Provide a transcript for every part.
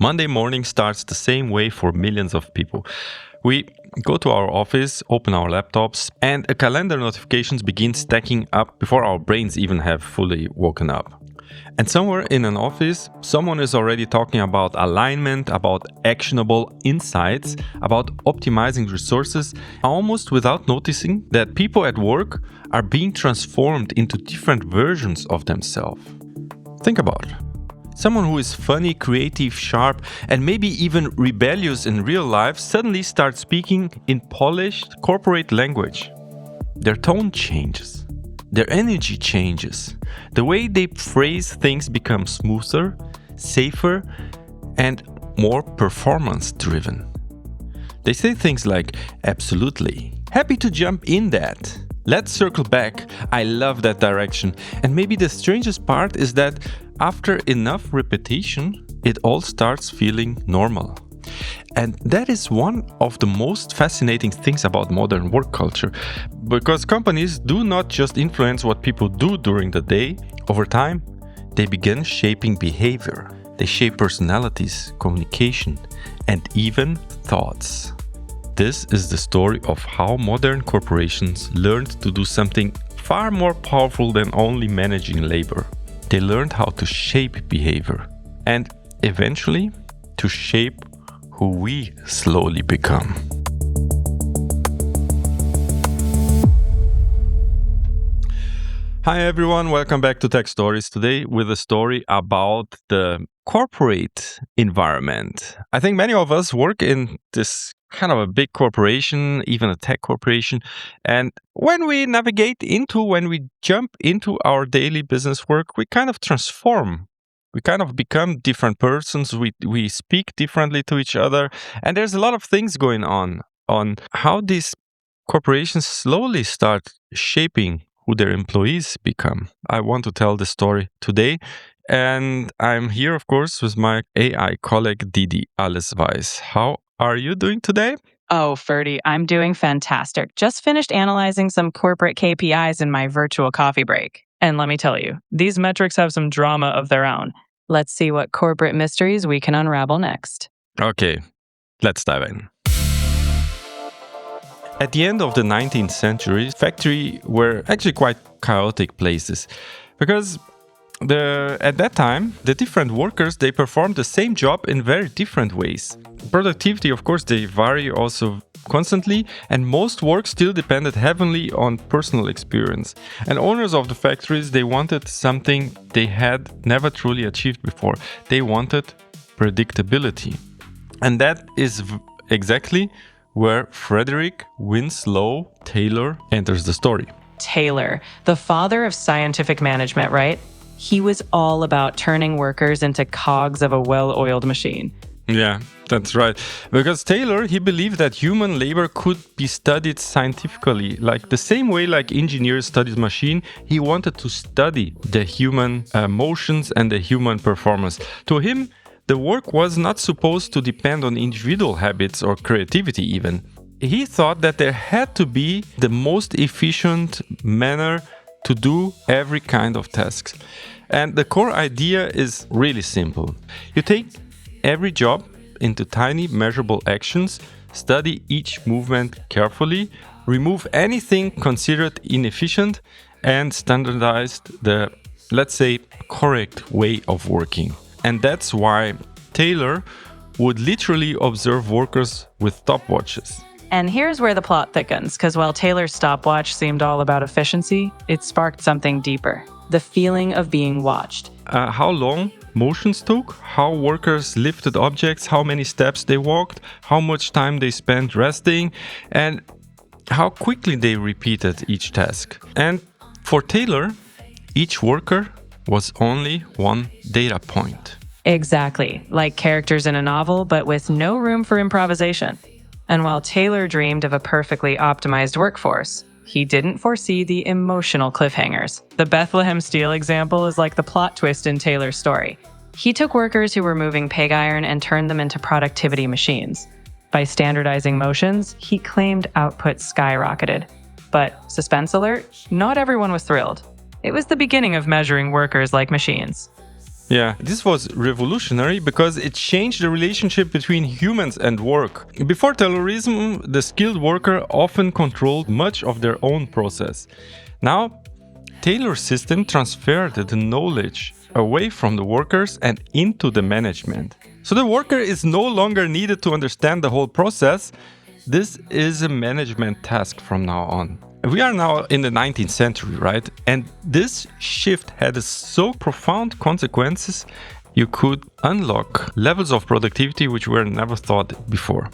Monday morning starts the same way for millions of people. We go to our office, open our laptops, and a calendar notifications begin stacking up before our brains even have fully woken up. And somewhere in an office, someone is already talking about alignment, about actionable insights, about optimizing resources, almost without noticing that people at work are being transformed into different versions of themselves. Think about it. Someone who is funny, creative, sharp, and maybe even rebellious in real life suddenly starts speaking in polished corporate language. Their tone changes. Their energy changes. The way they phrase things becomes smoother, safer, and more performance-driven. They say things like, absolutely, happy to jump in that. Let's circle back. I love that direction. And maybe the strangest part is that after enough repetition, it all starts feeling normal. And that is one of the most fascinating things about modern work culture, because companies do not just influence what people do during the day. Over time, they begin shaping behavior. They shape personalities, communication, and even thoughts. This is the story of how modern corporations learned to do something far more powerful than only managing labor. They learned how to shape behavior and eventually to shape who we slowly become. Hi everyone, welcome back to Tech Stories today with a story about the corporate environment. I think many of us work in this kind of a big corporation, even a tech corporation. And when we jump into our daily business work, we kind of transform. We kind of become different persons. We speak differently to each other. And there's a lot of things going on how these corporations slowly start shaping who their employees become. I want to tell the story today. And I'm here, of course, with my AI colleague, Didi Allesweis. How are you doing today? Oh, Ferdy, I'm doing fantastic. Just finished analyzing some corporate KPIs in my virtual coffee break. And let me tell you, these metrics have some drama of their own. Let's see what corporate mysteries we can unravel next. Okay, let's dive in. At the end of the 19th century, factories were actually quite chaotic places because at that time, the different workers, they performed the same job in very different ways. Productivity, of course, they vary also constantly, and most work still depended heavily on personal experience. And owners of the factories, they wanted something they had never truly achieved before. They wanted predictability. And that is exactly where Frederick Winslow Taylor enters the story. Taylor, the father of scientific management, right? He was all about turning workers into cogs of a well-oiled machine. Yeah, that's right. Because Taylor, he believed that human labor could be studied scientifically. Like the same way like engineers studied machine, he wanted to study the human motions and the human performance. To him, the work was not supposed to depend on individual habits or creativity even. He thought that there had to be the most efficient manner to do every kind of task. And the core idea is really simple. You take every job into tiny measurable actions, study each movement carefully, remove anything considered inefficient, and standardize the, let's say, correct way of working. And that's why Taylor would literally observe workers with stopwatches. And here's where the plot thickens, because while Taylor's stopwatch seemed all about efficiency, it sparked something deeper. The feeling of being watched. How long motions took, how workers lifted objects, how many steps they walked, how much time they spent resting, and how quickly they repeated each task. And for Taylor, each worker was only one data point. Exactly, like characters in a novel, but with no room for improvisation. And while Taylor dreamed of a perfectly optimized workforce, he didn't foresee the emotional cliffhangers. The Bethlehem Steel example is like the plot twist in Taylor's story. He took workers who were moving pig iron and turned them into productivity machines. By standardizing motions, he claimed output skyrocketed. But, suspense alert, not everyone was thrilled. It was the beginning of measuring workers like machines. Yeah, this was revolutionary because it changed the relationship between humans and work. Before Taylorism, the skilled worker often controlled much of their own process. Now, Taylor's system transferred the knowledge away from the workers and into the management. So the worker is no longer needed to understand the whole process. This is a management task from now on. We are now in the 19th century, right? And this shift had so profound consequences, you could unlock levels of productivity which were never thought before.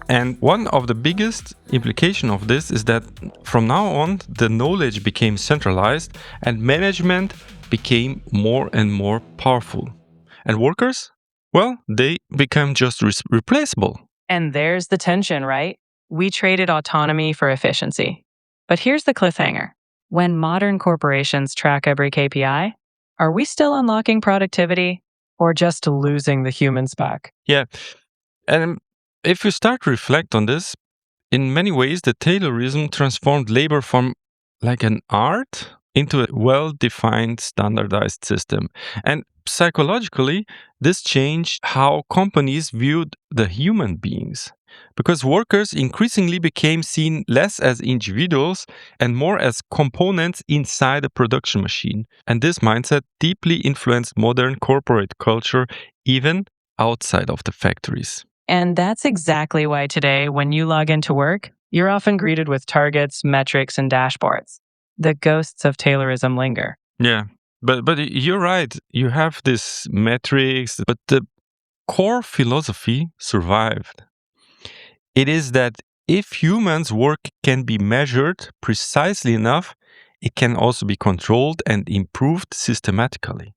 And one of the biggest implications of this is that from now on, the knowledge became centralized and management became more and more powerful. And workers? Well, they become just replaceable. And there's the tension, right? We traded autonomy for efficiency. But here's the cliffhanger. When modern corporations track every KPI, are we still unlocking productivity or just losing the humans back? Yeah. And if you start to reflect on this, in many ways, the Taylorism transformed labor from like an art into a well-defined, standardized system. And psychologically, this changed how companies viewed the human beings. Because workers increasingly became seen less as individuals and more as components inside a production machine. And this mindset deeply influenced modern corporate culture, even outside of the factories. And that's exactly why today, when you log into work, you're often greeted with targets, metrics, and dashboards. The ghosts of Taylorism linger. Yeah, but you're right. You have this metrics, but the core philosophy survived. It is that if humans' work can be measured precisely enough, it can also be controlled and improved systematically.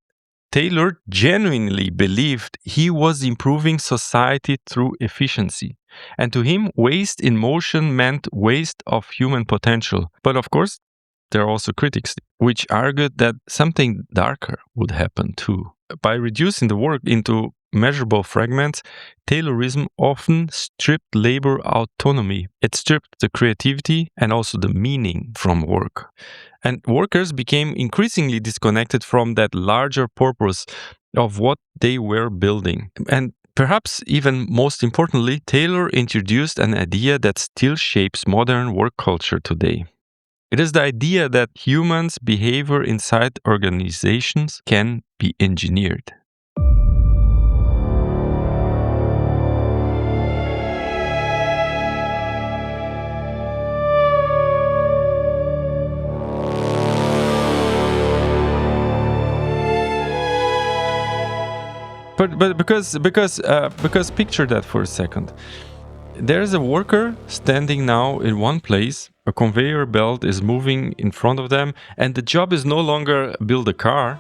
Taylor genuinely believed he was improving society through efficiency. And to him, waste in motion meant waste of human potential. But of course, there are also critics which argued that something darker would happen too. By reducing the work into measurable fragments, Taylorism often stripped labor autonomy. It stripped the creativity and also the meaning from work. And workers became increasingly disconnected from that larger purpose of what they were building. And perhaps even most importantly, Taylor introduced an idea that still shapes modern work culture today. It is the idea that humans' behavior inside organizations can be engineered. But because picture that for a second. There's a worker standing now in one place, a conveyor belt is moving in front of them, and the job is no longer build a car.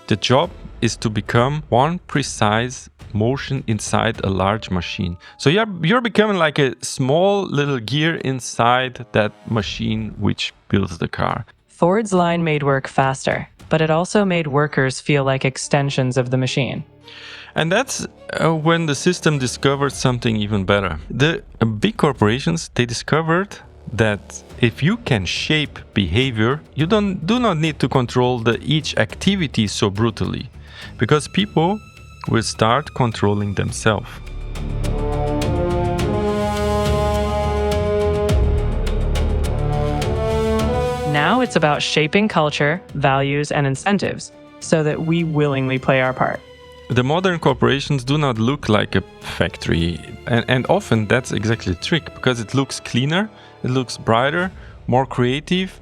The job is to become one precise motion inside a large machine. So you're becoming like a small little gear inside that machine which builds the car. Ford's line made work faster, but it also made workers feel like extensions of the machine. And that's when the system discovered something even better. The big corporations, they discovered that if you can shape behavior, you do not need to control each activity so brutally, because people will start controlling themselves. Now it's about shaping culture, values, and incentives so that we willingly play our part. The modern corporations do not look like a factory, and often that's exactly the trick, because it looks cleaner, it looks brighter, more creative,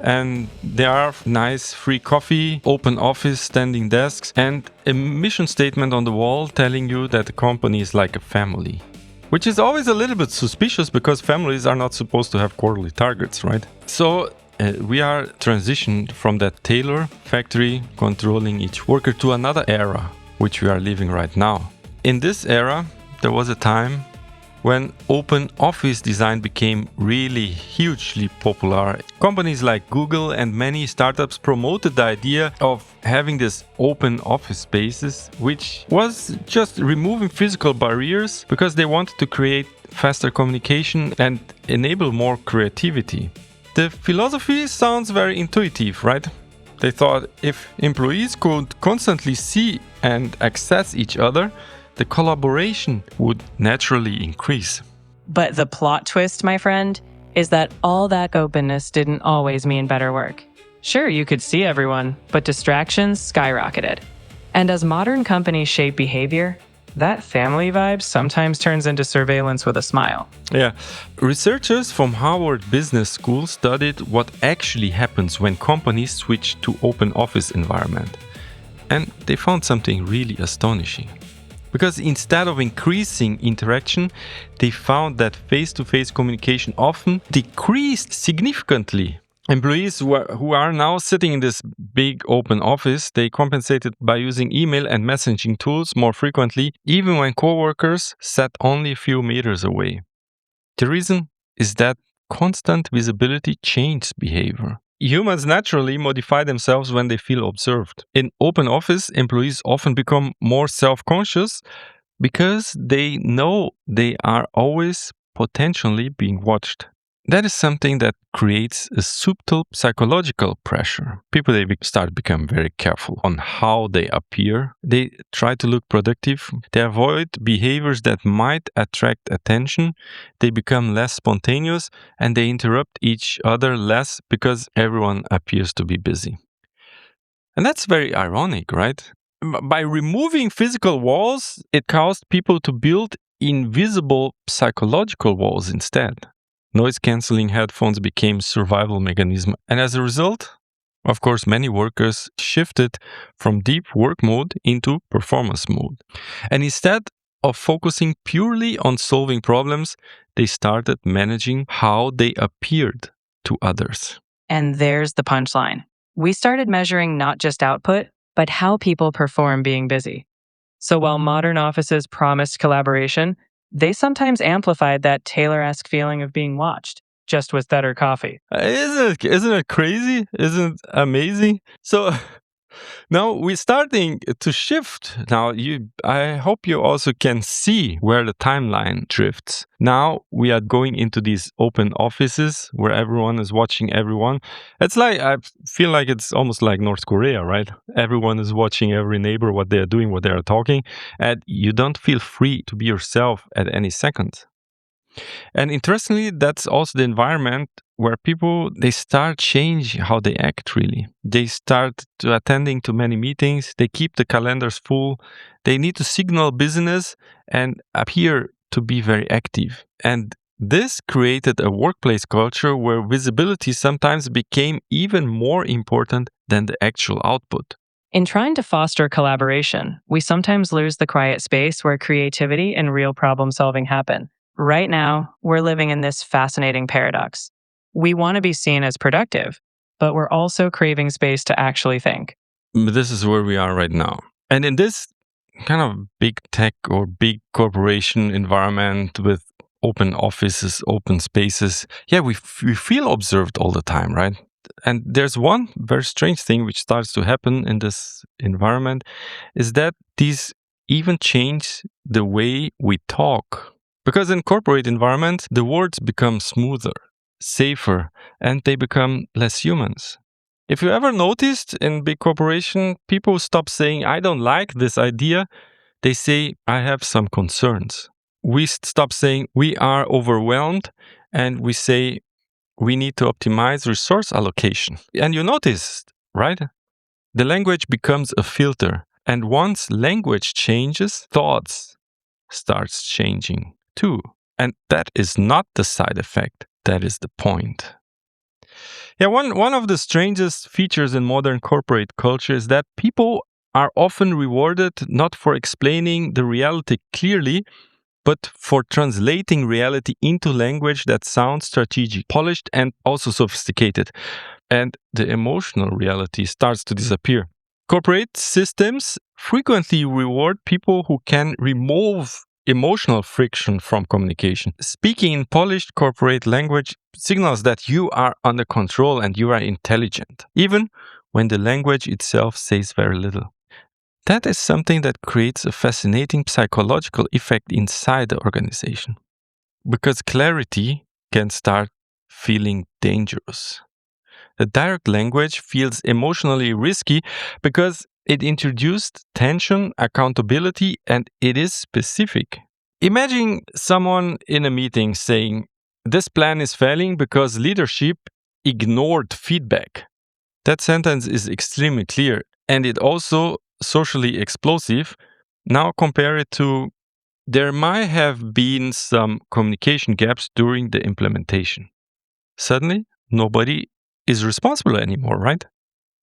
and there are nice free coffee, open office, standing desks, and a mission statement on the wall telling you that the company is like a family. Which is always a little bit suspicious, because families are not supposed to have quarterly targets, right? So we are transitioned from that Taylor factory controlling each worker to another era, which we are living right now. In this era, there was a time when open office design became really hugely popular. Companies like Google and many startups promoted the idea of having this open office spaces, which was just removing physical barriers because they wanted to create faster communication and enable more creativity. The philosophy sounds very intuitive, right? They thought if employees could constantly see and access each other, the collaboration would naturally increase. But the plot twist, my friend, is that all that openness didn't always mean better work. Sure, you could see everyone, but distractions skyrocketed. And as modern companies shape behavior, that family vibe sometimes turns into surveillance with a smile. Yeah. Researchers from Harvard Business School studied what actually happens when companies switch to open office environment. And they found something really astonishing. Because instead of increasing interaction, they found that face-to-face communication often decreased significantly. Employees who are now sitting in this big open office, they compensated by using email and messaging tools more frequently, even when coworkers sat only a few meters away. The reason is that constant visibility changes behavior. Humans naturally modify themselves when they feel observed. In open office, employees often become more self-conscious because they know they are always potentially being watched. That is something that creates a subtle psychological pressure. People, they start become very careful on how they appear. They try to look productive. They avoid behaviors that might attract attention. They become less spontaneous and they interrupt each other less because everyone appears to be busy. And that's very ironic, right? By removing physical walls, it caused people to build invisible psychological walls instead. Noise-canceling headphones became survival mechanism, and as a result, of course, many workers shifted from deep work mode into performance mode. And instead of focusing purely on solving problems, they started managing how they appeared to others. And there's the punchline. We started measuring not just output, but how people perform being busy. So while modern offices promised collaboration, they sometimes amplified that Taylor-esque feeling of being watched, just with better coffee. Isn't it crazy? Isn't it amazing? So now we're starting to shift. Now I hope you also can see where the timeline drifts. Now we are going into these open offices where everyone is watching everyone. It's like, I feel like it's almost like North Korea, right? Everyone is watching every neighbor, what they are doing, what they are talking, and you don't feel free to be yourself at any second. And interestingly, that's also the environment where people, they start change how they act really. They start to attending to many meetings, they keep the calendars full, they need to signal business and appear to be very active. And this created a workplace culture where visibility sometimes became even more important than the actual output. In trying to foster collaboration, we sometimes lose the quiet space where creativity and real problem solving happen. Right now, we're living in this fascinating paradox. We want to be seen as productive, but we're also craving space to actually think. This is where we are right now. And in this kind of big tech or big corporation environment with open offices, open spaces, we feel observed all the time, right? And there's one very strange thing which starts to happen in this environment is that these even change the way we talk. Because in corporate environments, the words become smoother, safer, and they become less humans. If you ever noticed in big corporation, people stop saying, I don't like this idea. They say, I have some concerns. We stop saying, we are overwhelmed, and we say, we need to optimize resource allocation. And you noticed, right? The language becomes a filter. And once language changes, thoughts starts changing too. And that is not the side effect. That is the point. One of the strangest features in modern corporate culture is that people are often rewarded not for explaining the reality clearly, but for translating reality into language that sounds strategic, polished, and also sophisticated. And the emotional reality starts to disappear. Corporate systems frequently reward people who can remove emotional friction from communication. Speaking in polished corporate language signals that you are under control and you are intelligent, even when the language itself says very little. That is something that creates a fascinating psychological effect inside the organization. Because clarity can start feeling dangerous. The direct language feels emotionally risky because it introduced tension, accountability, and it is specific. Imagine someone in a meeting saying, "This plan is failing because leadership ignored feedback." That sentence is extremely clear and it also socially explosive. Now compare it to, "There might have been some communication gaps during the implementation." Suddenly, nobody is responsible anymore, right?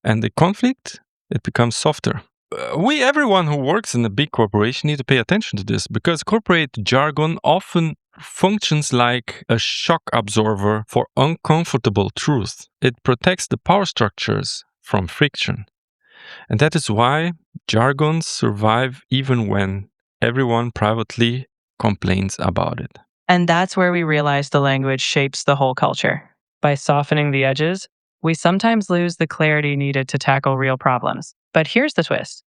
And the conflict, it becomes softer. Everyone who works in a big corporation need to pay attention to this because corporate jargon often functions like a shock absorber for uncomfortable truth. It protects the power structures from friction. And that is why jargons survive even when everyone privately complains about it. And that's where we realize the language shapes the whole culture. By softening the edges, we sometimes lose the clarity needed to tackle real problems. But here's the twist.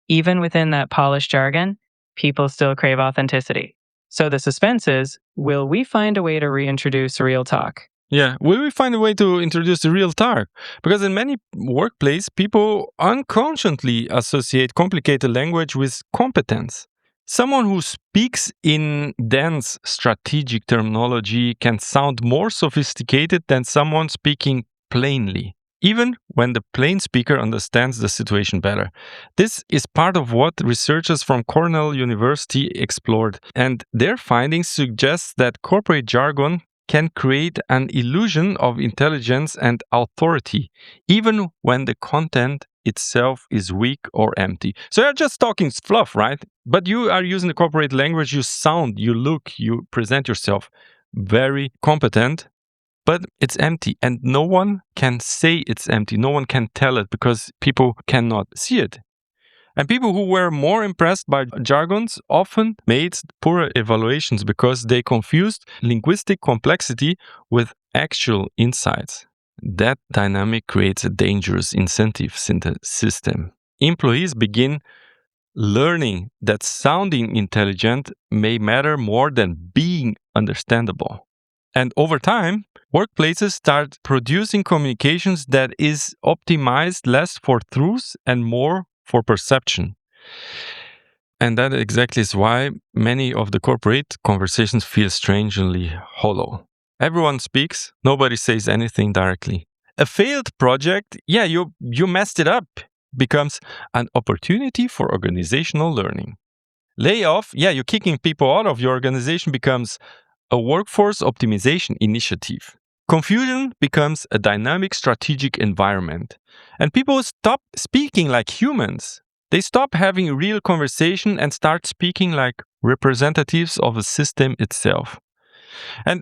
Even within that polished jargon, people still crave authenticity. So the suspense is, will we find a way to reintroduce real talk? Yeah, will we find a way to introduce the real talk? Because in many workplaces, people unconsciously associate complicated language with competence. Someone who speaks in dense strategic terminology can sound more sophisticated than someone speaking plainly, even when the plain speaker understands the situation better. This is part of what researchers from Cornell University explored, and their findings suggest that corporate jargon can create an illusion of intelligence and authority, even when the content itself is weak or empty. So you're just talking fluff, right? But you are using the corporate language, you sound, you look, you present yourself very competent, but it's empty. And no one can say it's empty. No one can tell it because people cannot see it. And people who were more impressed by jargons often made poorer evaluations because they confused linguistic complexity with actual insights. That dynamic creates a dangerous incentive system. Employees begin learning that sounding intelligent may matter more than being understandable. And over time, workplaces start producing communications that is optimized less for truth and more for perception. And that exactly is why many of the corporate conversations feel strangely hollow. Everyone speaks, nobody says anything directly. A failed project, you messed it up, becomes an opportunity for organizational learning. Layoff, you're kicking people out of your organization, becomes a workforce optimization initiative. Confusion becomes a dynamic strategic environment. And people stop speaking like humans. They stop having real conversation and start speaking like representatives of a system itself. And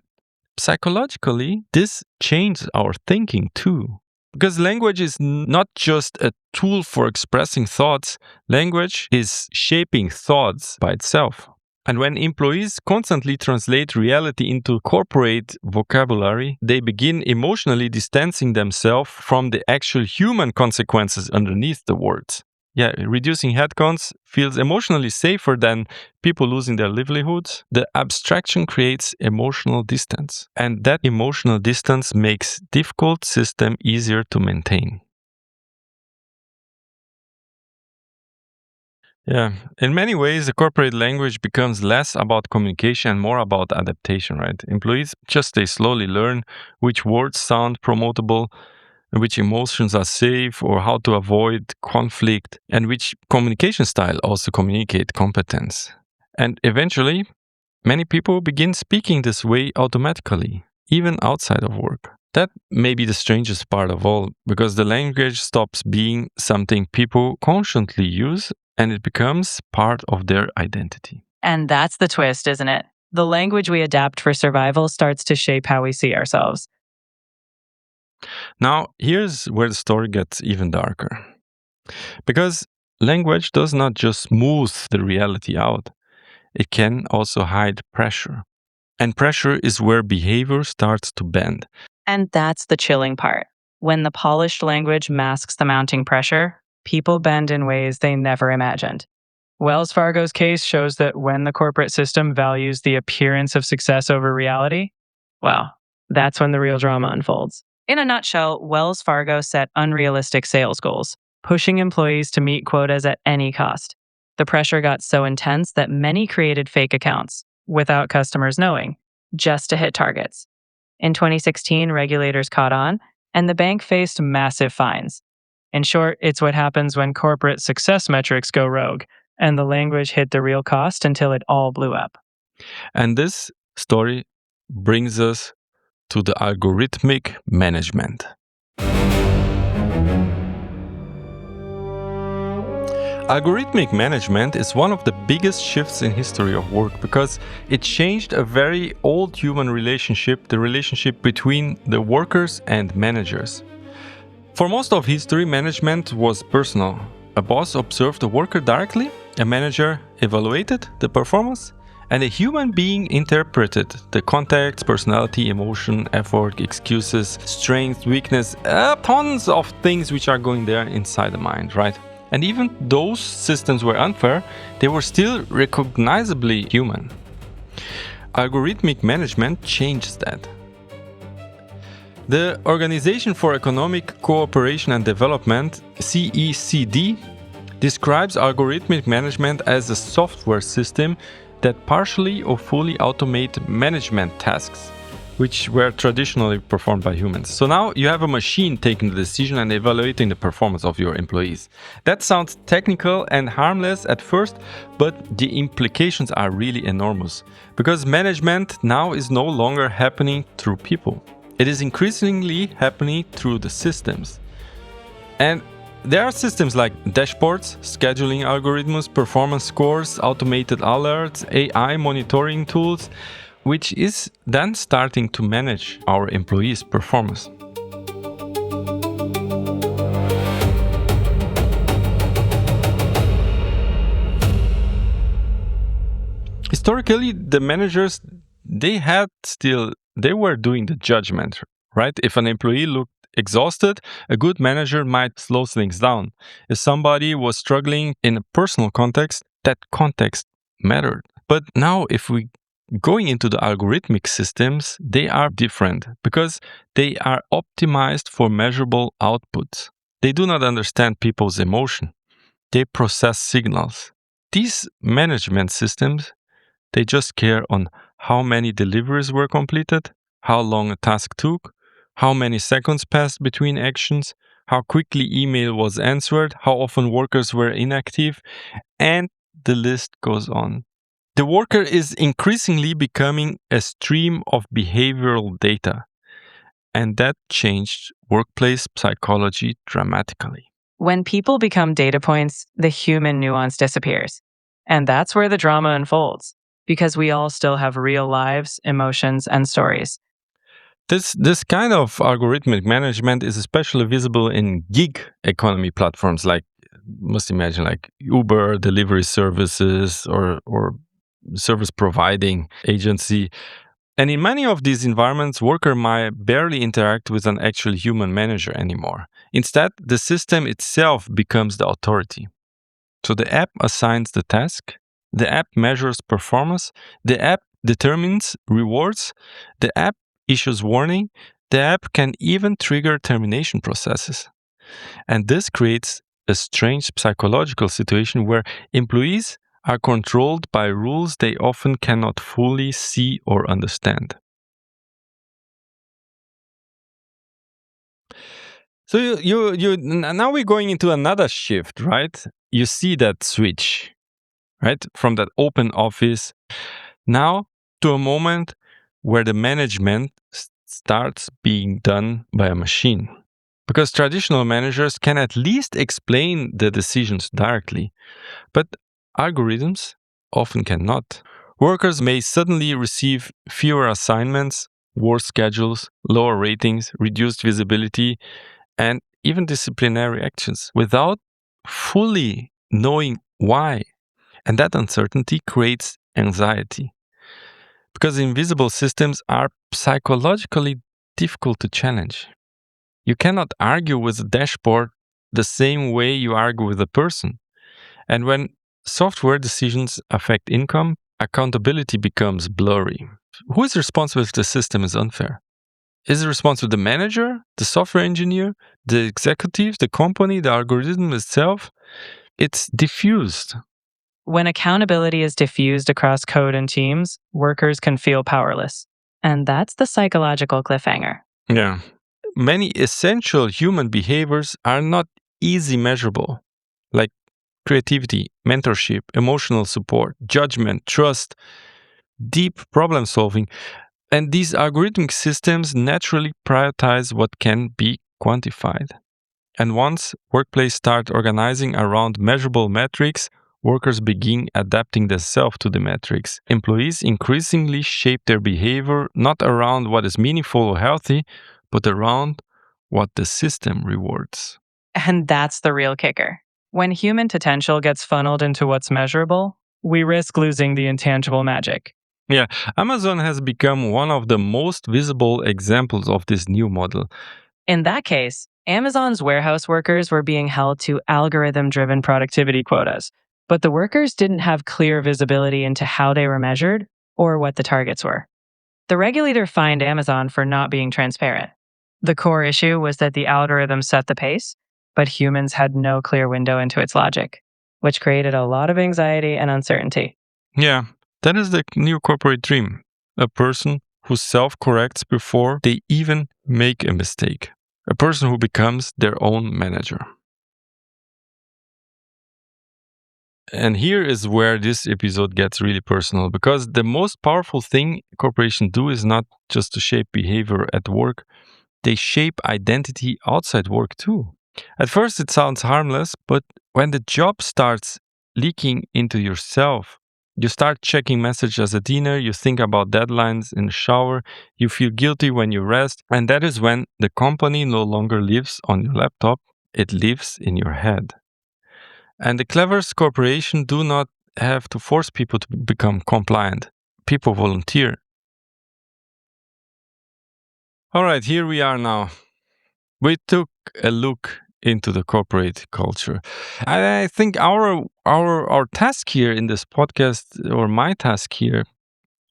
psychologically, this changes our thinking too. Because language is not just a tool for expressing thoughts, language is shaping thoughts by itself. And when employees constantly translate reality into corporate vocabulary, they begin emotionally distancing themselves from the actual human consequences underneath the words. Reducing headcounts feels emotionally safer than people losing their livelihoods. The abstraction creates emotional distance, and that emotional distance makes difficult system easier to maintain. Yeah, in many ways, the corporate language becomes less about communication and more about adaptation, right? Employees they slowly learn which words sound promotable, which emotions are safe, or how to avoid conflict, and which communication style also communicate competence. And eventually, many people begin speaking this way automatically, even outside of work. That may be the strangest part of all, because the language stops being something people consciously use and it becomes part of their identity. And that's the twist, isn't it? The language we adapt for survival starts to shape how we see ourselves. Now, here's where the story gets even darker. Because language does not just smooth the reality out, it can also hide pressure. And pressure is where behavior starts to bend. And that's the chilling part. When the polished language masks the mounting pressure, people bend in ways they never imagined. Wells Fargo's case shows that when the corporate system values the appearance of success over reality, well, that's when the real drama unfolds. In a nutshell, Wells Fargo set unrealistic sales goals, pushing employees to meet quotas at any cost. The pressure got so intense that many created fake accounts, without customers knowing, just to hit targets. In 2016, regulators caught on, and the bank faced massive fines. In short, it's what happens when corporate success metrics go rogue, and the language hit the real cost until it all blew up. And this story brings us to the algorithmic management. Algorithmic management is one of the biggest shifts in history of work because it changed a very old human relationship, the relationship between the workers and managers. For most of history, management was personal. A boss observed a worker directly, a manager evaluated the performance, and a human being interpreted the context, personality, emotion, effort, excuses, strength, weakness, tons of things which are going there inside the mind, right? And even those systems were unfair, they were still recognizably human. Algorithmic management changes that. The Organization for Economic Cooperation and Development, CECD, describes algorithmic management as a software system that partially or fully automate management tasks, which were traditionally performed by humans. So now you have a machine taking the decision and evaluating the performance of your employees. That sounds technical and harmless at first, but the implications are really enormous, because management now is no longer happening through people. It is increasingly happening through the systems. And there are systems like dashboards, scheduling algorithms, performance scores, automated alerts, AI monitoring tools, which is then starting to manage our employees' performance. Historically, the managers, they were doing the judgment, right? If an employee looked exhausted, a good manager might slow things down. If somebody was struggling in a personal context, that context mattered. But now, if we going into the algorithmic systems, they are different because they are optimized for measurable outputs. They do not understand people's emotion. They process signals. These management systems, they just care on how many deliveries were completed, how long a task took, how many seconds passed between actions, how quickly email was answered, how often workers were inactive, and the list goes on. The worker is increasingly becoming a stream of behavioral data, and that changed workplace psychology dramatically. When people become data points, the human nuance disappears. And that's where the drama unfolds, because we all still have real lives, emotions, and stories. This kind of algorithmic management is especially visible in gig economy platforms like, must imagine, like Uber, delivery services, or service providing agency. And in many of these environments, worker might barely interact with an actual human manager anymore. Instead, the system itself becomes the authority. So the app assigns the task, the app measures performance, the app determines rewards, the app issues warning, the app can even trigger termination processes. And this creates a strange psychological situation where employees are controlled by rules they often cannot fully see or understand. So now we're going into another shift, right? You see that switch, right? From that open office now to a moment where the management starts being done by a machine. Because traditional managers can at least explain the decisions directly, but algorithms often cannot. Workers may suddenly receive fewer assignments, worse schedules, lower ratings, reduced visibility, and even disciplinary actions without fully knowing why. And that uncertainty creates anxiety. Because invisible systems are psychologically difficult to challenge. You cannot argue with a dashboard the same way you argue with a person. And when software decisions affect income, accountability becomes blurry. Who is responsible if the system is unfair? Is it responsible the manager, the software engineer, the executive, the company, the algorithm itself? It's diffused. When accountability is diffused across code and teams, workers can feel powerless. And that's the psychological cliffhanger. Yeah. Many essential human behaviors are not easy measurable, like creativity, mentorship, emotional support, judgment, trust, deep problem solving. And these algorithmic systems naturally prioritize what can be quantified. And once workplace start organizing around measurable metrics, workers begin adapting themselves to the metrics. Employees increasingly shape their behavior not around what is meaningful or healthy, but around what the system rewards. And that's the real kicker. When human potential gets funneled into what's measurable, we risk losing the intangible magic. Yeah, Amazon has become one of the most visible examples of this new model. In that case, Amazon's warehouse workers were being held to algorithm-driven productivity quotas, but the workers didn't have clear visibility into how they were measured or what the targets were. The regulator fined Amazon for not being transparent. The core issue was that the algorithm set the pace, but humans had no clear window into its logic, which created a lot of anxiety and uncertainty. Yeah, that is the new corporate dream. A person who self-corrects before they even make a mistake. A person who becomes their own manager. And here is where this episode gets really personal, because the most powerful thing corporations do is not just to shape behavior at work, they shape identity outside work too. At first it sounds harmless, but when the job starts leaking into yourself, you start checking messages at dinner, you think about deadlines in the shower, you feel guilty when you rest, and that is when the company no longer lives on your laptop, it lives in your head. And the cleverest corporations do not have to force people to become compliant. People volunteer. All right, here we are now. We took a look into the corporate culture. I think our task here in this podcast, or my task here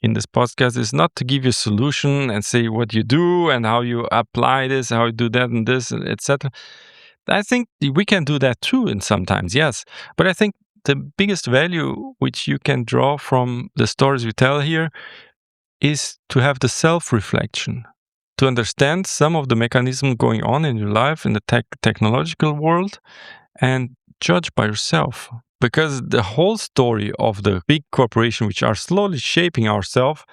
in this podcast, is not to give you a solution and say what you do and how you apply this, how you do that and this, etc. I think we can do that too, and sometimes, yes. But I think the biggest value which you can draw from the stories we tell here is to have the self-reflection, to understand some of the mechanisms going on in your life in the technological world and judge by yourself. Because the whole story of the big corporations which are slowly shaping ourselves,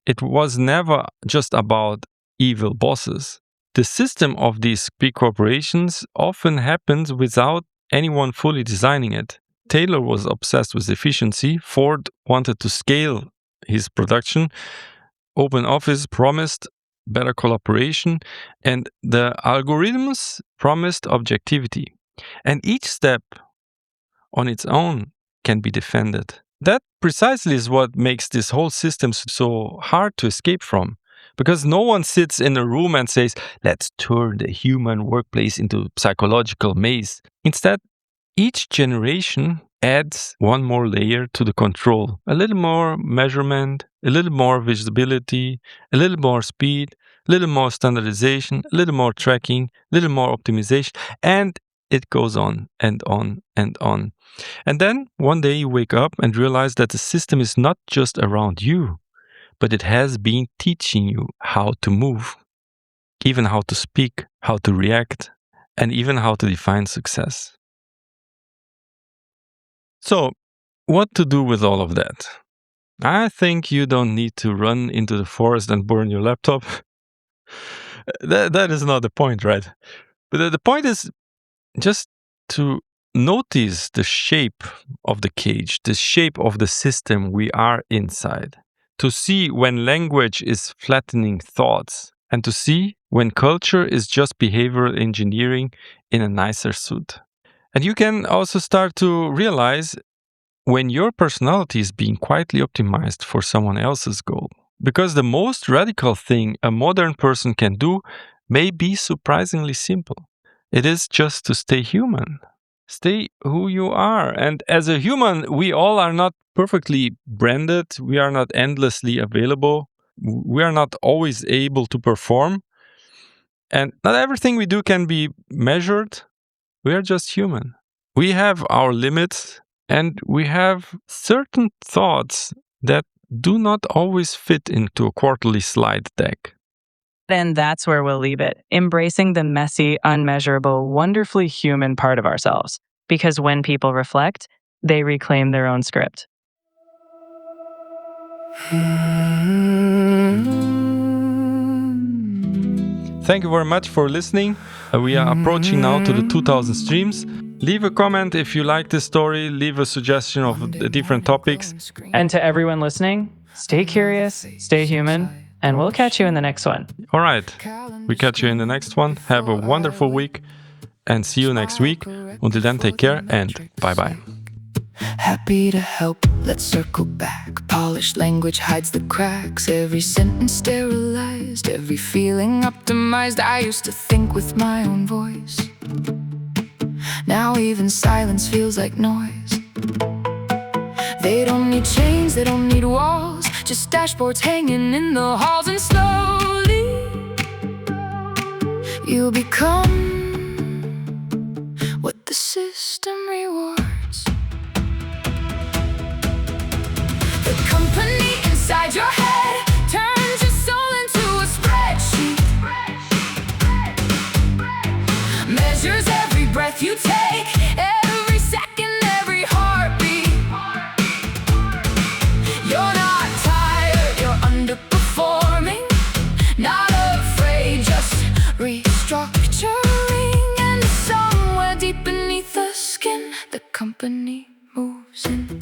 it was never just about evil bosses. The system of these big corporations often happens without anyone fully designing it. Taylor was obsessed with efficiency. Ford wanted to scale his production. Open Office promised better collaboration, and the algorithms promised objectivity. And each step on its own can be defended. That precisely is what makes this whole system so hard to escape from. Because no one sits in a room and says, let's turn the human workplace into a psychological maze. Instead, each generation adds one more layer to the control. A little more measurement, a little more visibility, a little more speed, a little more standardization, a little more tracking, a little more optimization, and it goes on and on and on. And then one day you wake up and realize that the system is not just around you, but it has been teaching you how to move, even how to speak, how to react, and even how to define success. So, what to do with all of that? I think you don't need to run into the forest and burn your laptop. That is not the point, right? But the point is just to notice the shape of the cage, the shape of the system we are inside. To see when language is flattening thoughts, and to see when culture is just behavioral engineering in a nicer suit. And you can also start to realize when your personality is being quietly optimized for someone else's goal. Because the most radical thing a modern person can do may be surprisingly simple. It is just to stay human. Stay who you are. And as a human, we all are not perfectly branded. We are not endlessly available. We are not always able to perform. And not everything we do can be measured. We are just human. We have our limits, and we have certain thoughts that do not always fit into a quarterly slide deck. And that's where we'll leave it, embracing the messy, unmeasurable, wonderfully human part of ourselves. Because when people reflect, they reclaim their own script. Thank you very much for listening. We are approaching now to the 2000 streams. Leave a comment if you like this story. Leave a suggestion of the different topics. And to everyone listening, stay curious, stay human, and we'll catch you in the next one. All right. We catch you in the next one. Have a wonderful week and see you next week. Until then, take care and bye-bye. Happy to help, let's circle back. Polished language hides the cracks. Every sentence sterilized, every feeling optimized. I used to think with my own voice. Now even silence feels like noise. They don't need chains, they don't need walls. Just dashboards hanging in the halls. And slowly you'll become what the system rewards. The company inside your head turns your soul into a spreadsheet. Measures every breath you take, every second, every heartbeat. You're not tired, you're underperforming. Not afraid, just restructuring. And somewhere deep beneath the skin, the company moves in.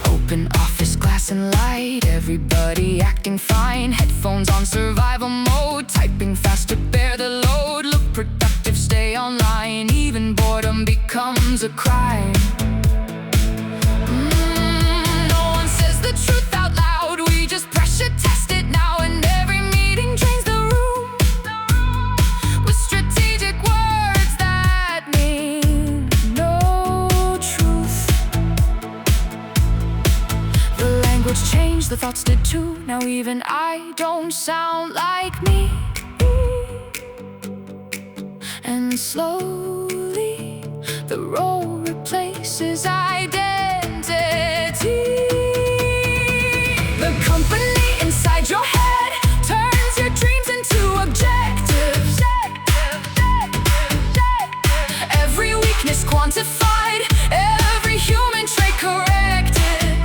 Open office, glass and light, everybody acting fine. Headphones on survival mode, typing fast to bear the load. Look productive, stay online, even boredom becomes a crime. No one says the truth out loud, we just pressure test it now. And every meeting drains the room with strategic words that mean no truth. The language changed, the thoughts did too. Now even I don't sound like me. And slowly the role replaces identity. The company inside your head turns your dreams into objectives. Every weakness quantified, every human trait corrected.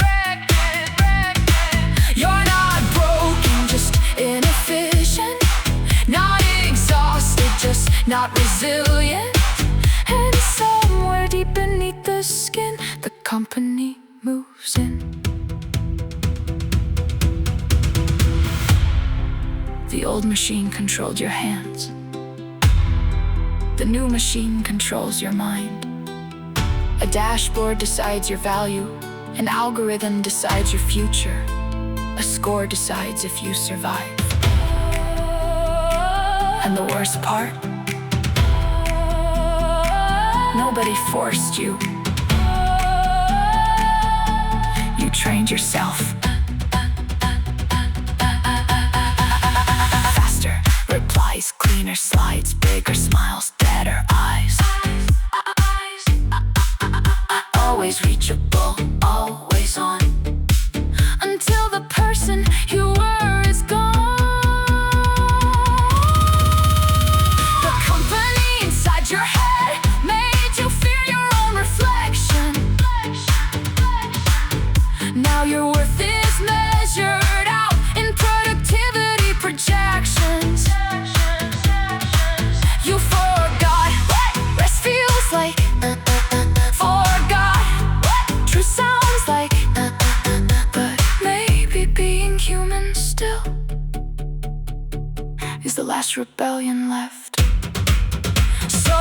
You're not broken, just inefficient. Not exhausted, just not resilient. And somewhere deep beneath the skin, the company moves in. The old machine controlled your hands. The new machine controls your mind. A dashboard decides your value. An algorithm decides your future. A score decides if you survive. And the worst part? Nobody forced you. You trained yourself. Faster replies, cleaner slides, bigger smiles, deader eyes. Always reachable, always on. Until the person you were is gone. The company inside your head made you fear your own reflection. Now your worth is measured out in productivity projections. You forgot what rest feels like. Forgot what truth sounds like. But maybe being human still is the last rebellion left. So